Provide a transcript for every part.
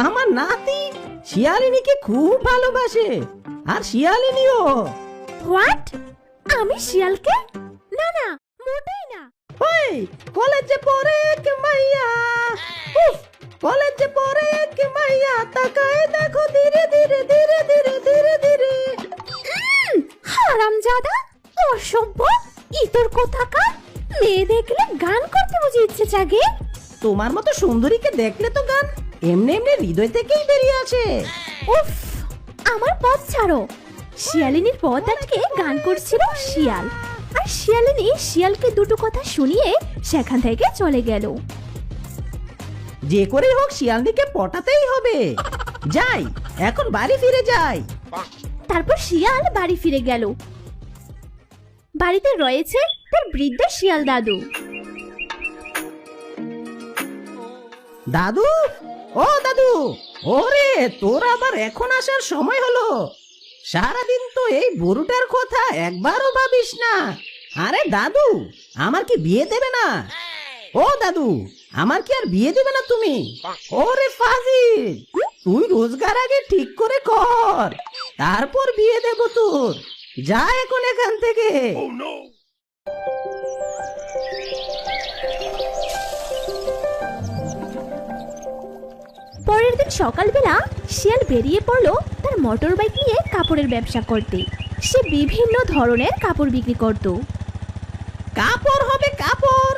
আমার নাতি শিয়ালিনীকে খুব ভালোবাসে, আর শিয়ালিনীও। হোয়াট? আমি শিয়ালকে? না না, মোটেই না। ওই কলেজে পড়ে এক মাইয়া, উফ, কলেজে পড়ে এক মাইয়া, তাকায় দেখো ধীরে ধীরে ধীরে ধীরে ধীরে ধীরে। হারামজাদা, অসভ্য, ইতর কোথাকার! মেয়ে দেখলে গান করতে বুঝে ইচ্ছে জাগে? তোমার মতো সুন্দরীকে দেখলে তো গান এমনি এমনি হৃদয় থেকেই বেরিয়ে আসে। উফ, আমার পথ ছাড়ো। শিয়ালিনীর পথ আটকে গান করছিল শিয়াল, আর শিয়ালিনী শিয়ালকে দুটো কথা শুনিয়ে সেখান থেকে চলে গেল। যে করে হোক শিয়ালনীকে পটাতেই হবে। যাই, এখন বাড়ি ফিরে যাই। তারপর শিয়াল বাড়ি ফিরে গেল। বাড়িতে রয়েছে তার বৃদ্ধ শিয়াল দাদু। দাদু, ও দাদু, ওরে তোর আবার এখন আসার সময় হলো? সারাদিন তো এই গরুটার কথা একবারও ভাবিস না। আরে দাদু, আমার কি বিয়ে দেবে না? ও দাদু, আমার কি আর বিয়ে দেবে না তুমি? ওরে ফাজিল, তুই রোজগার আগে ঠিক করে কর, তারপর বিয়ে দেব তোর। যা এখন এখান থেকে। পরের দিন সকালবেলা শিয়াল বেরিয়ে পড়লো তার মোটর বাইক নিয়ে কাপড়ের ব্যবসা করতে। সে বিভিন্ন ধরনের কাপড় বিক্রি করত। কাপড় হবে কাপড়,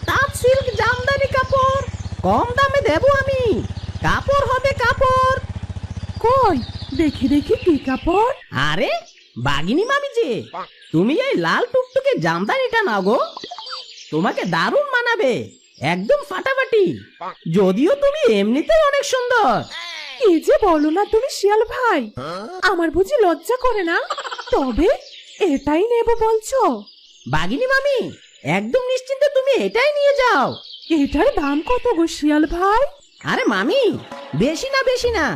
তাঁত সিল্ক জামদানি কাপড়, কম দামে দেব আমি। কাপড় হবে কাপড়। কই দেখি দেখি কি কাপড়? আরে বাগিনী মামি যে, তুমি এই লাল টুকটুকে জামদানিটা নাও গো, তোমাকে দারুণ মানাবে, একদম ফাটাফাটি। যদিও তুমি এমনিতেই অনেক সুন্দর। কি যে বলো না তুমি শিয়াল ভাই, আমার বুঝি লজ্জা করে না? তবে এটাই নেব বলছো? বাগিনী মামি, একদম নিশ্চিন্তে তুমি এটাই নিয়ে যাও। এটার দাম কত গো শিয়াল ভাই? আরে মামি, বেশি না,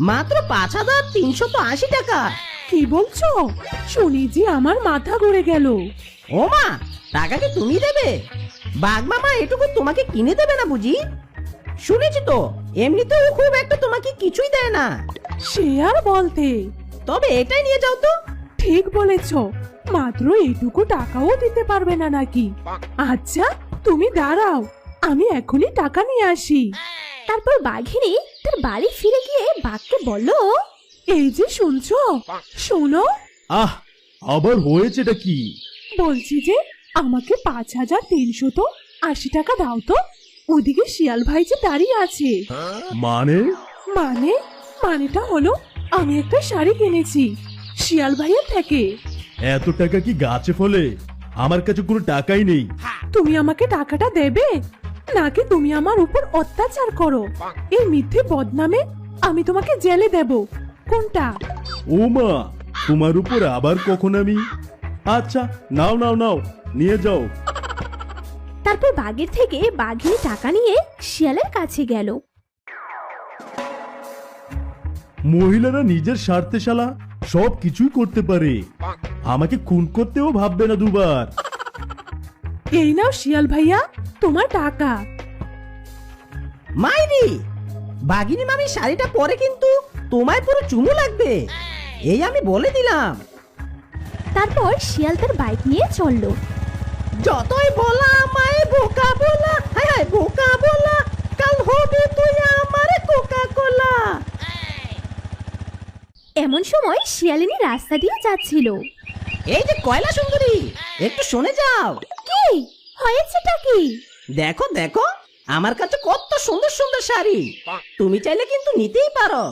মাত্র 5380 টাকা। কি বলছো? শুনি যে আমার মাথা ঘুরে গেল। ও মা, টাকা কি তুমি দেবে? বাঘ মামা এটুকু তোমাকে কিনে দেবে না বুঝি? শুনেছি তো এমনিতেও খুব একটা তোমাকে কিছুই দেয় না। সে আর বলতে, তবে এটাই নিয়ে যাও তো। ঠিক বলেছো, মাত্র এইটুকু টাকাও দিতে পারবে না নাকি? আচ্ছা তুমি দাঁড়াও, আমি এখনই টাকা নিয়ে আসি। তারপর বাঘিনী তার বাড়ি ফিরে গিয়ে বাঘকে বলল, এই যে শুনছো, শোনো, আহ, আবার হয়েছেটা কি? বলছি যে আমাকে 5380 টাকা দাও তো। ওদিকে শিয়াল ভাই যে দাঁড়িয়ে আছে। মানে? মানে মানেটা হলো আমি একটা শাড়ি কিনেছি শিয়াল ভাইয়ের থেকে। এত টাকা কি গাছে ফলে? আমার কাছে কোনো টাকাই নেই। তুমি আমাকে টাকাটা দেবে, নাকি তুমি আমার উপর অত্যাচার করো? এই মিথ্যে বদনামে আমি তোমাকে জেলে দেব, কোনটা? ও মা, তোমার উপর আবার কখন আমি? আচ্ছা, নাও নাও নাও, নিয়ে যাও। তারপর বাঘের থেকে বাঘিনী টাকা নিয়ে শিয়ালের কাছে গেল। মহিলারা নিজের স্বার্থে শালা সব কিছুই করতে পারে, আমাকে খুন করতেও ভাববে না দুবার। এই নাও শিয়াল ভাইয়া তোমার টাকা। মাইরি, বাগিনী মামি শাড়িটা পরে কিন্তু তোমায় পুরো চুমু লাগবে, এই আমি বলে দিলাম। তারপর শিয়াল তার বাইক নিয়ে চলল। যতই বলা আমায় বোকা বলা, হায় হায় বোকা বলা, কাল হবে তুই আমার কোকা কোলা। এমন সময় শিয়ালিনী রাস্তা দিয়ে যাচ্ছিল। এই যে কয়লা সুন্দরী, একটু শুনে যাও। কি হয়েছেটা কি? দেখো দেখো, আমার কাছে কত সুন্দর সুন্দর শাড়ি, তুমি চাইলে কিন্তু নিতেই পারো।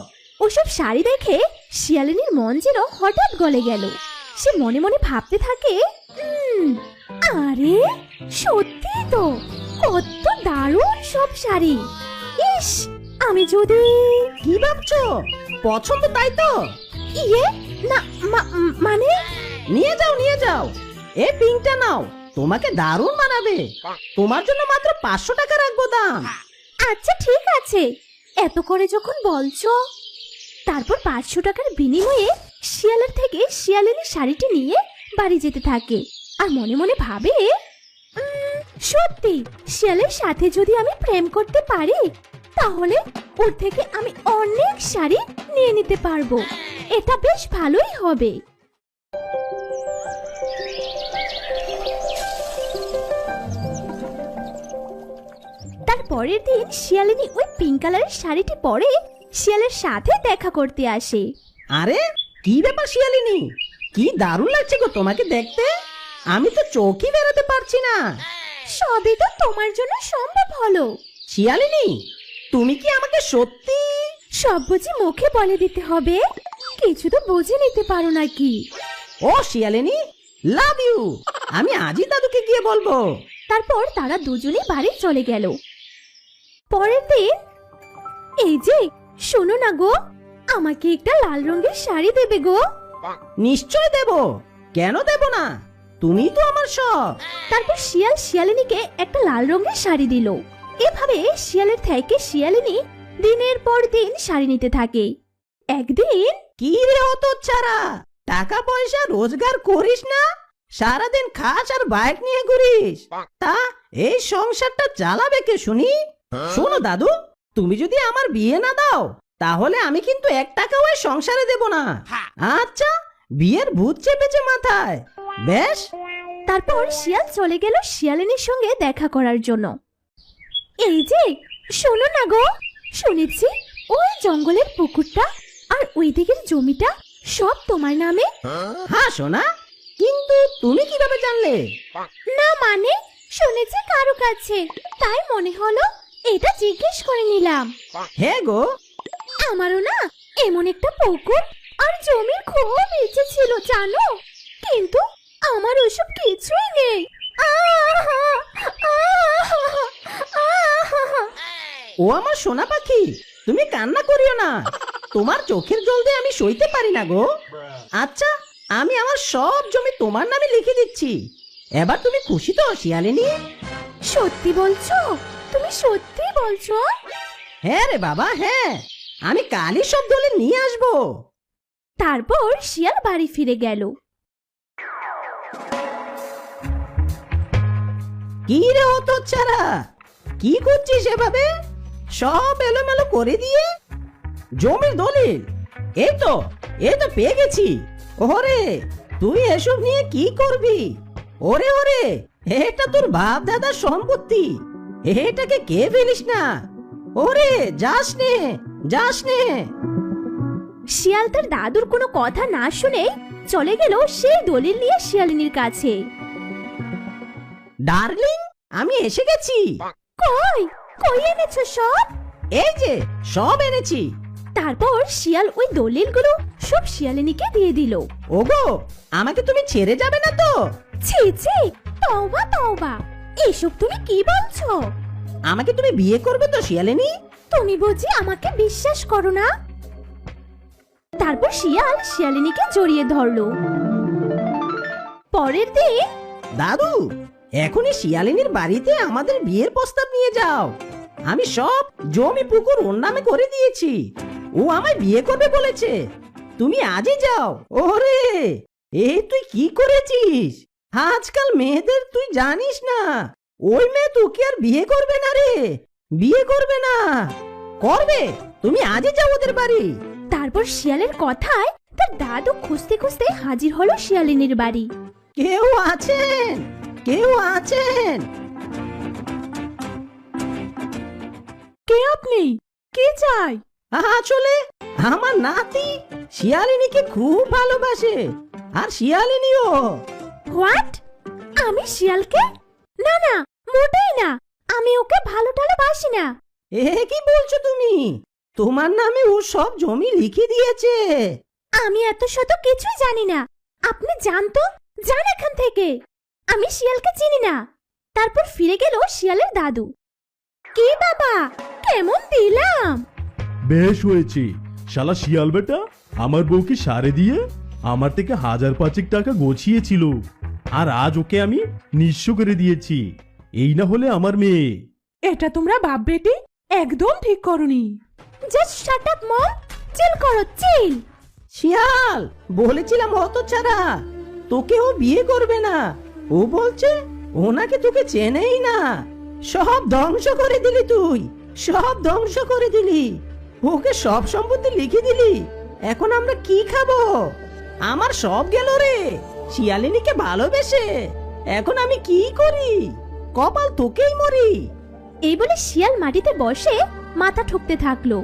ওসব শাড়ি দেখে শিয়ালিনীর মন যেন হঠাৎ গলে গেল। সে মনে মনে ভাবতে থাকে, আরে সত্যি তো, কত দারুণ সব শাড়ি। ইস, আমি যদি... কি ভাবছো? পছন্দ তাই তো? ইয়ে না, মানে নিয়ে যাও, এই পিঙ্কটা নাও, তোমাকে দারুণ মানাবে। তোমার জন্য মাত্র 500 টাকা রাখবো দাম। আচ্ছা ঠিক আছে, এত করে যখন বলছো। তারপর 500 টাকার বিনিময়ে শিয়ালের থেকে শিয়ালিনী শাড়িটি নিয়ে বাড়ি যেতে থাকে, আর মনে মনে ভাবে, সত্যি শিয়ালের সাথে যদি আমি প্রেম করতে পারি তাহলে ওর থেকে আমি অনেক শাড়ি নিয়ে নিতে পারবো। এটা বেশ ভালোই হবে। তার পরের দিন শিয়ালিনী ওই পিঙ্ক কালারের শাড়িটি পরে শিয়ালের সাথে দেখা করতে আসে। আরে কি ব্যাপার শিয়ালিনী, কি দারুণ লাগছে গো তোমাকে দেখতে। আমি তো চোখই বেরোতে পারছি না। সবই তো তোমার জন্য সম্ভব হলো। শিয়ালিনী, তুমি কি আমাকে সত্যি? সব বুঝি মুখে বলে দিতে হবে? কিছু তো বুঝে নিতে পারো নাকি? ও শিয়ালিনী, লাভ ইউ। আমি আজই দাদুকে গিয়ে বলবো। তারপর তারা দুজনেই বাড়ি চলে গেল। পরের দিন, এই যে শোনো না গো, আমাকে একটা লাল রঙের শাড়ি দেবে গো? নিশ্চয় দেব, কেন দেব না, তুমি তো আমার সব। তারপর শিয়াল শিয়ালিনীকে একটা লাল রঙের শাড়ি দিল। এভাবে শিয়ালের থেকে শিয়ালিনী দিনের পর দিন শাড়ি নিতে থাকে। একদিন, কি রে হতো ছাড়া, টাকা পয়সা রোজগার করিস না, সারাদিন খাস আর বাইক নিয়ে ঘুরিস। তা এই সংসারটা চালাবে কে শুনি? শোনো দাদু, তুমি যদি আমার বিয়ে না দাও তাহলে আমি কিন্তু 1 টাকাও এই সংসারে দেব না। আচ্ছা, বিয়ের ভূত চেপেছে মাথায়, বেশ। তারপর শিয়াল চলে গেল শিয়ালিনীর সঙ্গে দেখা করার জন্য। এই যে শোনো না গো, শুনেছি ওই জঙ্গলের পুকুরটা আর ওই দিকের জমিটা সব তোমার নামে। হ্যাঁ সোনা, কিন্তু তুমি কিভাবে জানলে? না মানে, শুনেছি কারো কাছে, তাই মনে হলো এটা জিজ্ঞেস করে নিলাম। হ্যাঁ গো, আমারও না এমন একটা পুকুর আর জমির খুব ইচ্ছে ছিল জানো, কিন্তু আমার ওসব কিছুই নেই। ও আমার সোনা পাখি, তুমি কান্না করিও না, তোমার চোখের জল দিয়ে আমি সইতে পারি না গো। আচ্ছা, আমি আমার সব জমি তোমার নামে লিখে দিচ্ছি। এবার তুমি খুশি তো শিয়ালিনী? সত্যি বলছো? তুমি সত্যি বলছো? হ্যাঁ রে বাবা, হ্যাঁ, আমি কালই সব দলে নিয়ে আসবো। তারপর শিয়াল বাড়ি ফিরে গেল। কি রে হতো ছাড়া, কি করছিস এভাবে? সব এলোমেলো করে দিয়ে জমির দলিল, এই তো পেয়ে গেছি। ওরে, তুই এসব নিয়ে কি করবি? ওরে ওরে, এটা তোর বাপ দাদার সম্পত্তি, এটাকে কে ফেলিস না। ওরে যাস নে। শিয়াল তার দাদুর কোনো কথা না শুনে চলে গেল সেই দলিল নিয়ে শিয়ালিনীর কাছে। ডার্লিং, আমি এসে গেছি। কই কই এনেছো সব? এই যে সব এনেছি। তারপর শিয়াল ওই দলিলগুলো সব শিয়ালিনীকে দিয়ে দিল। ওগো, আমাকে তুমি ছেড়ে যাবে না তো? ছি ছি, তওবা তওবা, এসব তুমি কি বলছো? আমাকে তুমি বিয়ে করবে তো শিয়ালিনী? তুমি বুঝি আমাকে বিশ্বাস করো না? তারপর শিয়াল শিয়ালিনীকে জড়িয়ে ধরলো। পরের দিন, দাদু, এখনই শিয়ালিনীর বাড়িতে আমাদের বিয়ের প্রস্তাব নিয়ে যাও। আমি সব জমি পুকুর ওর নামে করে দিয়েছি, ও আমায় বিয়ে করবে বলেছে। তুমি আজই যাও। ওরে, এই তুই কি করেছিস? আজকাল মেয়েদের তুই জানিস না, ওই মেয়ে তোকে আর বিয়ে করবে না রে, বিয়ে করবে না। করবে, তুমি আজই যাও ওদের বাড়ি। তারপর শিয়ালের কথায় তার দাদু খুঁজতে খুঁজতে হাজির হলো শিয়ালিনীর বাড়ি। কেউ আছেন? কেউ আছেন? কে আপনি? কি চাই? আসলে আমার নাতি শিয়ালিনীকে খুব ভালোবাসে, আর শিয়ালিনীও। হোয়াট? আমি শিয়ালকে? না না, মোটেই না, আমি ওকে ভালো টালোবাসি না। এ কি বলছো তুমি? তোমার নামে ও সব জমি লিখে দিয়েছে। আমি এত শত কিছুই জানি না, আপনি জানতো, যান এখান থেকে, আমি শিয়ালকে চিনি না। তারপর ফিরে গেল শিয়ালের দাদু। কি বাবা, কেমন দিলাম? বেশ হয়েছে। শালা শিয়াল বেটা আমার বউকে সারে দিয়ে আমার থেকে 1000-5 টাকা গছিয়েছিল, আর আজ ওকে আমি নিঃস্ব করে দিয়েছি। এই না হলে আমার মেয়ে। এটা তোমরা বাপ বেটি একদম ঠিক করনি। জাস্ট শাট আপ মম, চিল করো চিল। শিয়াল, বলেছিলাম অত ছাড়া, তোকে ও বিয়ে করবে না। ও বলছে ওনাকে তোকে চেনেই না। সব ধ্বংস করে দিলি তুই। সব ধ্বংস করে দিলি, ওকে সব সম্পত্তি লিখে দিলি। এখন আমরা কি খাবো? আমার সব গেল রে, শিয়ালিনীকে ভালোবেসে। এখন আমি কি করি? কপাল তোকেই মরি। এই বলে শিয়াল মাটিতে বসে মাথা ঠুকতে থাকলো।